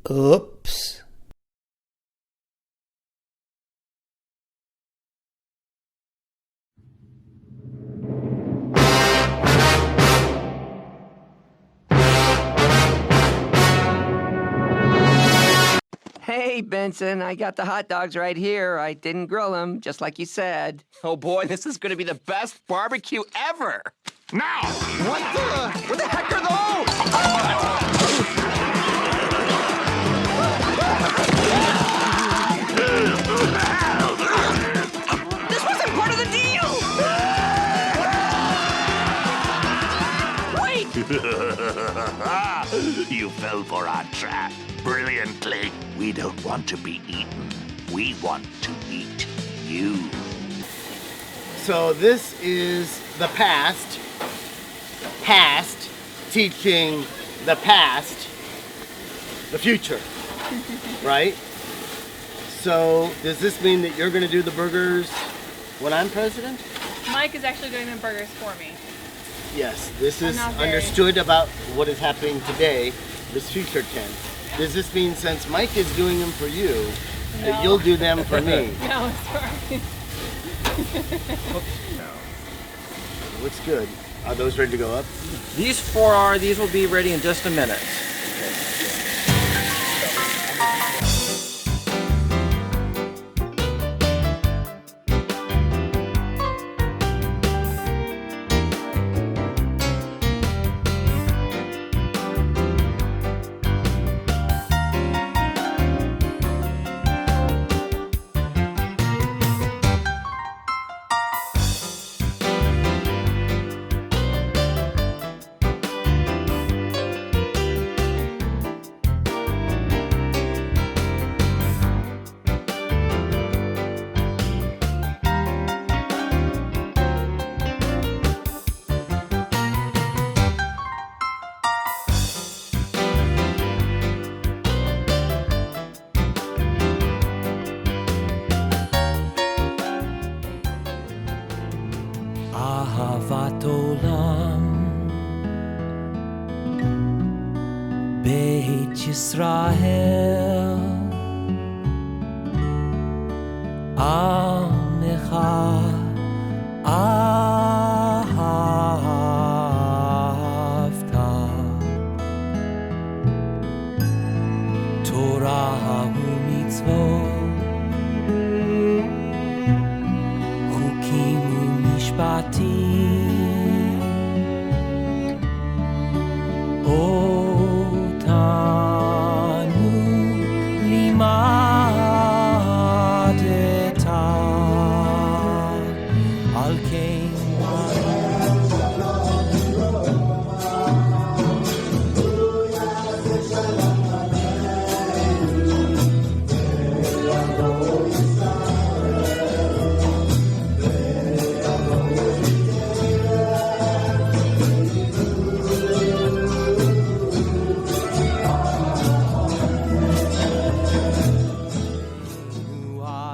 Oops. Hey, Benson, I got the hot dogs right here. I didn't grill them, just like you said. Oh boy, this is gonna be the best barbecue ever! Now! What the heck are those? This wasn't part of the deal! Wait! You fell for our trap brilliantly. We don't want to be eaten. We want to eat you. So this is the past teaching the past the future, right? So does this mean that you're going to do the burgers when I'm president? Mike is actually doing the burgers for me. Yes, this is not very. understood about what is happening today, this future tense. Does this mean since Mike is doing them for you, that No. you'll do them for me? No, sorry. Looks good. Are those ready to go up? These will be ready in just a minute. אהבת עולם בית ישראל עמך אהבת תורה ומצוות חוקים ומשפטים אותנו לימדת על כן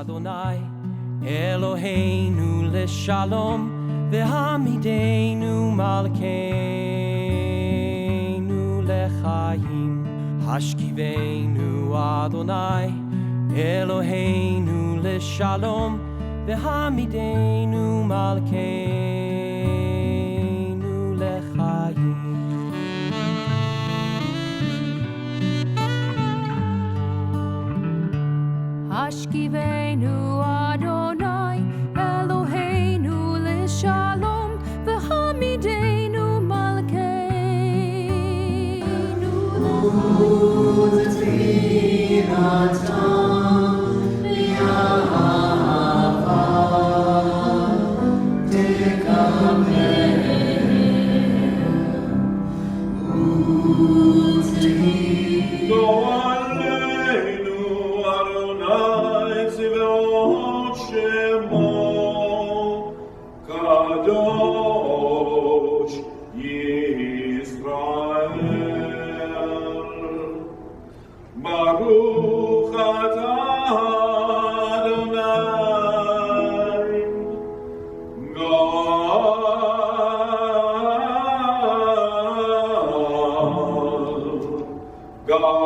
אדוני אלוהינו לשלום והעמידנו מלכנו לחיים השכיבנו אדוני אלוהינו לשלום והעמידנו מלכנו לחיים השכיבנו אדוני אלוהינו לשלום והעמידנו מלכנו Baruch atah Adonai, God Gal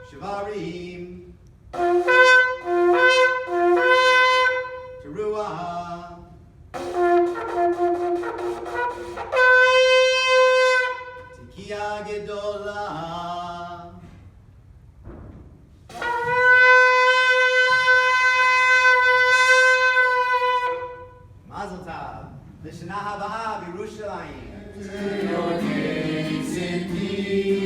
Shvarim, Teruah, Tekiah Gedolah, Mazel Tov, L'Shana Haba'ah B'Yerushalayim. Your days in peace.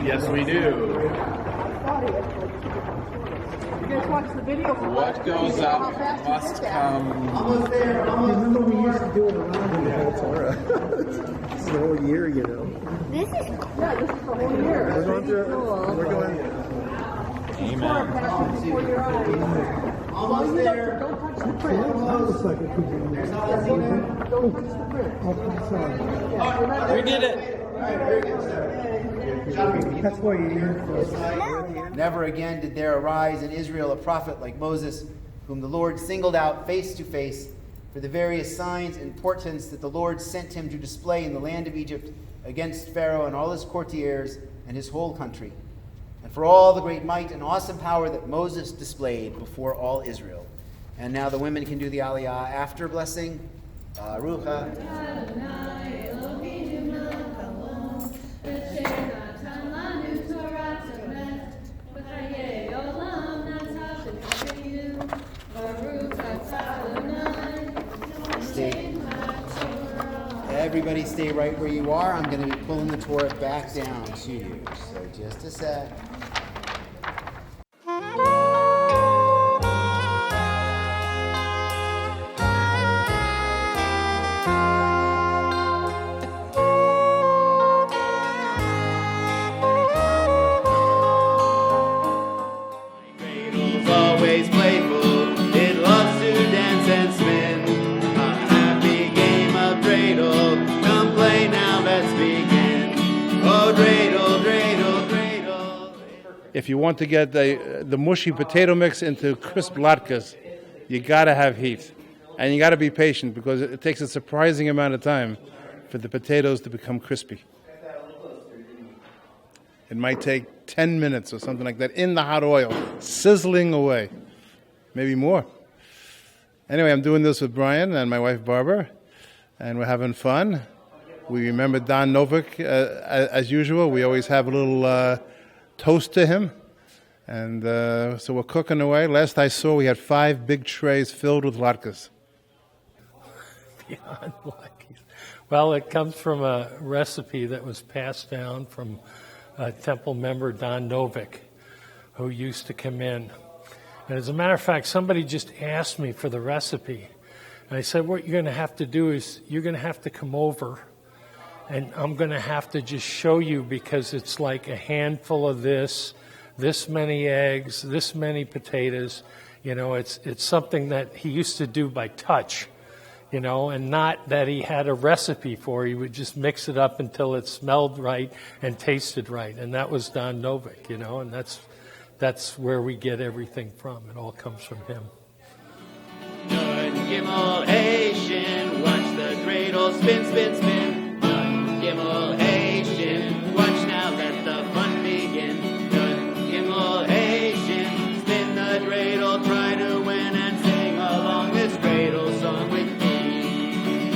Yes, we do. What goes up must come. Almost there, almost. Remember we used to do it around the whole Torah. It's the whole year, you know. This is the whole year. We're going through. We're going. Almost there. Don't touch the print. Looks like it could be. There's Alessina. Don't touch the print. We did it. That's why you're here. Never again did there arise in Israel a prophet like Moses, whom the Lord singled out face to face for the various signs and portents that the Lord sent him to display in the land of Egypt against Pharaoh and all his courtiers and his whole country. and for all the great might and awesome power that Moses displayed before all Israel. And now the women can do the Aliyah after blessing. Baruch Everybody stay right where you are. I'm going to be pulling the Torah back down to you. So just a sec. Cradle's always playful. It loves to dance and spin. A happy game of dreidel. Come play now, let's begin. Oh, dreidel, dreidel, dreidel. If you want to get the mushy potato mix into crisp latkes, you got to have heat. And you got to be patient because it takes a surprising amount of time for the potatoes to become crispy. It might take 10 minutes or something like that in the hot oil, sizzling away. Maybe more. Anyway, I'm doing this with Brian and my wife Barbara, and we're having fun. We remember Don Novick as usual. We always have a little toast to him. And so we're cooking away. Last I saw, we had 5 big trays filled with latkes. Beyond latkes. Well, it comes from a recipe that was passed down from a temple member, Don Novick, who used to come in. And as a matter of fact, somebody just asked me for the recipe. And I said, what you're going to have to do is you're going to have to come over and I'm going to have to just show you because it's like a handful of this many eggs, this many potatoes. You know, it's something that he used to do by touch, you know, and not that he had a recipe for. He would just mix it up until it smelled right and tasted right. And that was Don Novick, you know, and that's where we get everything from. It all comes from him. Good Gimel Haitian, watch the dreidel spin, spin, spin. Good Gimel Haitian, watch now, let the fun begin. Good Gimel Haitian, spin the dreidel, try to win and sing along this dreidel song with me.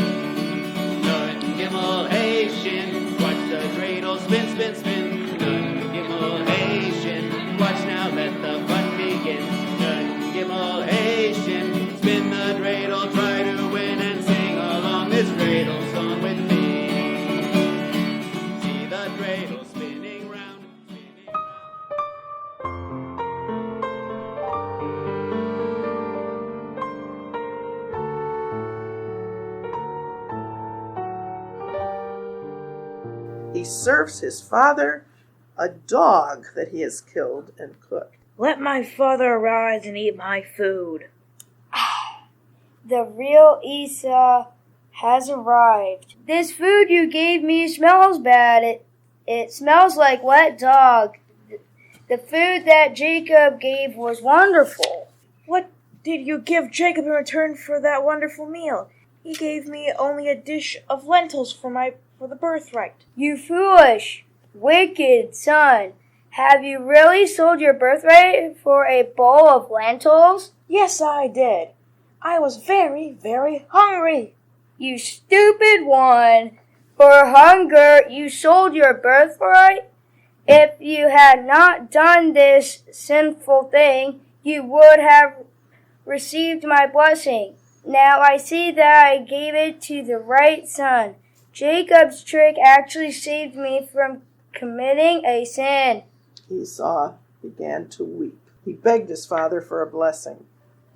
Good Gimel Haitian, watch the dreidel spin, spin, spin. Good Gimel Haitian, watch now, let the fun begin. Good Gimel Haitian, spin the dreidel, try to win and sing along this dreidel song with me. See the dreidel spinning round, spinning He serves his father a dog that he has killed and cooked. Let my father arise and eat my food. The real Esau has arrived. This food you gave me smells bad. It smells like wet dog. The food that Jacob gave was wonderful. What did you give Jacob in return for that wonderful meal? He gave me only a dish of lentils for the birthright. You foolish, wicked son. Have you really sold your birthright for a bowl of lentils? Yes, I did. I was very, very hungry. You stupid one. For hunger, you sold your birthright? If you had not done this sinful thing, you would have received my blessing. Now I see that I gave it to the right son. Jacob's trick actually saved me from committing a sin. Esau began to weep. He begged his father for a blessing,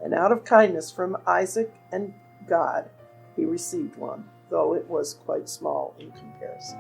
and out of kindness from Isaac and God, he received one, though it was quite small in comparison.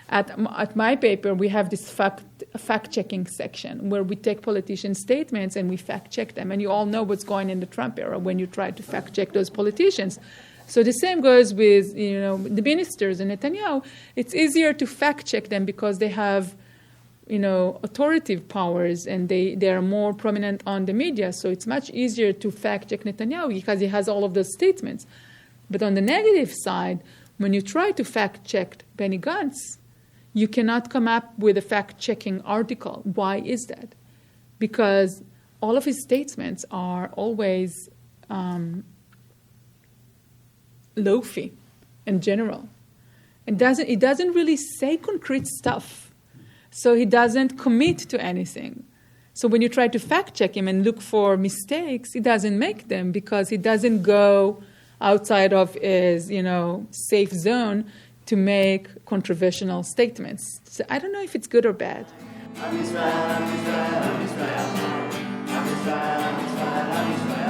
At my paper, we have this fact-checking section where we take politicians' statements and we fact-check them. And you all know what's going on in the Trump era when you try to fact-check those politicians. So the same goes with the ministers and Netanyahu. It's easier to fact-check them because they have authoritative powers and they are more prominent on the media. So it's much easier to fact-check Netanyahu because he has all of those statements. But on the negative side, when you try to fact-check Benny Gantz, you cannot come up with a fact-checking article. Why is that? Because all of his statements are always loafy in general. It doesn't really say concrete stuff. So he doesn't commit to anything. So when you try to fact-check him and look for mistakes, he doesn't make them because he doesn't go outside of his, safe zone to make controversial statements. So I don't know if it's good or bad. I'm Israel, I'm Israel, I'm Israel. I'm Israel, I'm Israel, I'm Israel.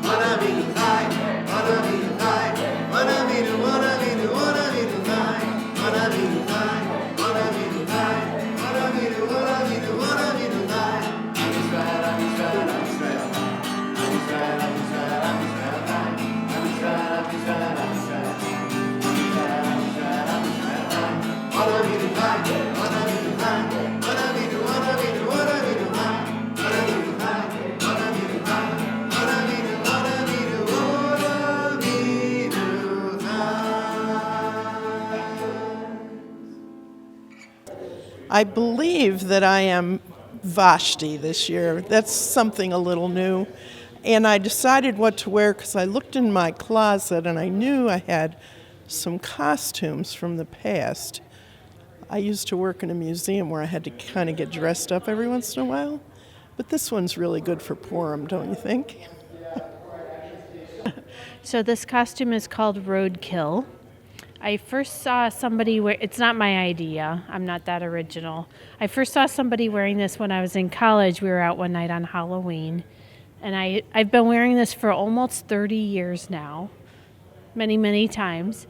Wanna be high, wanna be high, wanna be the, wanna be the, wanna be the high, wanna be the high, wanna be the high, wanna be the, wanna be the, wanna be the high. I'm Israel, I'm Israel, I'm Israel. I'm Israel, I'm Israel, I'm Israel. I'm Israel, I'm Israel, I'm Israel. Wanna be the high, wanna be the high, wanna be the, wanna be the, wanna be the high, wanna be the high, wanna be the high, wanna be the, wanna be the, wanna be the high. I believe that I am Vashti this year. That's something a little new. And I decided what to wear because I looked in my closet and I knew I had some costumes from the past. I used to work in a museum where I had to kind of get dressed up every once in a while. But this one's really good for Purim, don't you think? So this costume is called Roadkill. I first saw somebody wear, it's not my idea, I'm not that original. I first saw somebody wearing this when I was in college. We were out one night on Halloween. And I've been wearing this for almost 30 years now, many, many times.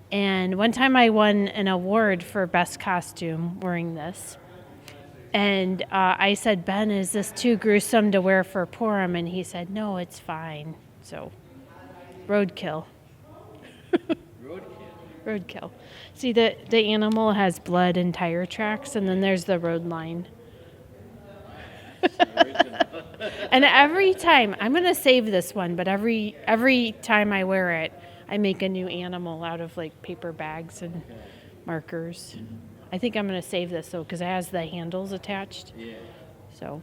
And one time I won an award for best costume wearing this. And I said, Ben, is this too gruesome to wear for Purim? And he said, no, it's fine. So, roadkill. Roadkill. See, the animal has blood and tire tracks, and then there's the road line. And every time, I'm going to save this one, but every time I wear it, I make a new animal out of like paper bags and markers. I think I'm going to save this though because it has the handles attached. Yeah. So.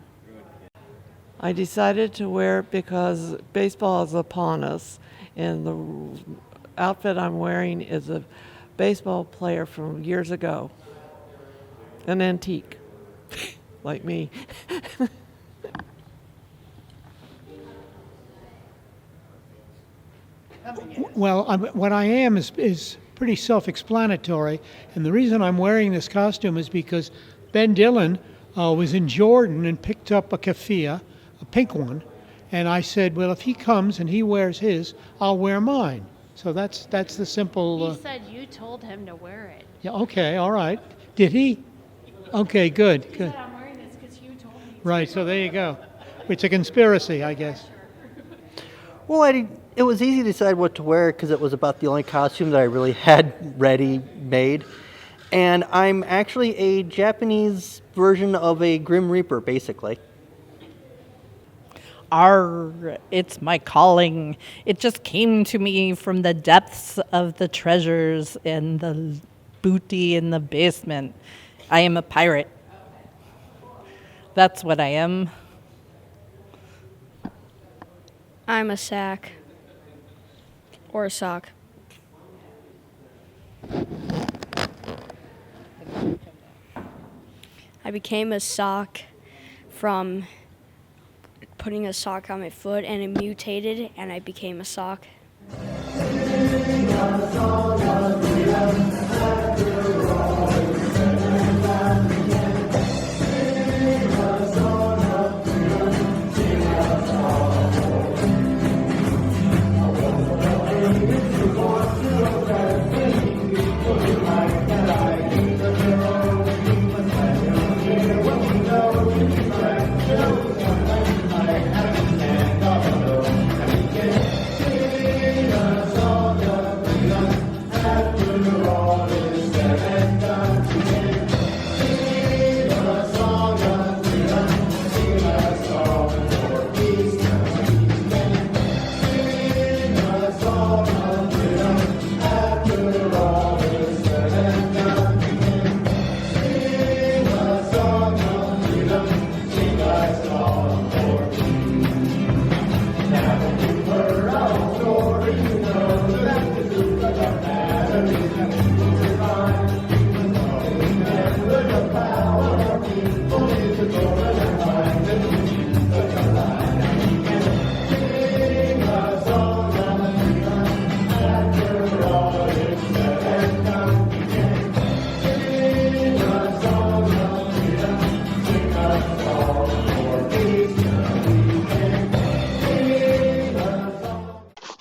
I decided to wear it because baseball is upon us, and the outfit I'm wearing is a baseball player from years ago, an antique, like me. Well, what I am is pretty self-explanatory, and the reason I'm wearing this costume is because Ben Dillon was in Jordan and picked up a keffiyeh, a pink one, and I said, well, if he comes and he wears his, I'll wear mine. So that's the simple... He said you told him to wear it. Yeah, okay, all right. Did he? Okay, good. He said, I'm wearing this because you told me. Right, so there you go. It's a conspiracy, I guess. Well, it was easy to decide what to wear because it was about the only costume that I really had ready-made. And I'm actually a Japanese version of a Grim Reaper, basically. It's my calling. It just came to me from the depths of the treasures and the booty in the basement. I am a pirate. That's what I am. I'm a sack. Or a sock. I became a sock from putting a sock on my foot, and it mutated, and I became a sock.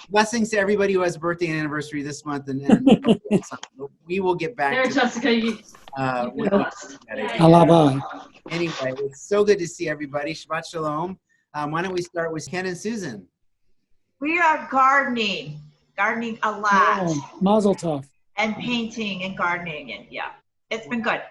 blessings to everybody who has a birthday and anniversary this month, and we will get back There, to Jessica, you Alaba. Anyway, it's so good to see everybody. Shabbat Shalom. Why don't we start with Ken and Susan? We are gardening a lot, Oh, Mazel Tov. and painting and gardening, and yeah, it's been good.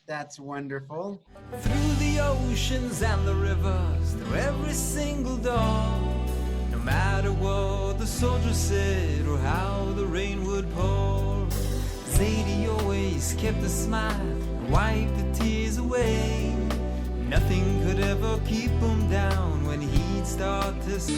That's wonderful. Through the oceans and the rivers, through every single dawn. No matter what the soldiers said or how the rain would pour, Zadie always kept a smile and wiped the tears away. Nothing could ever keep him down when he'd start to sing.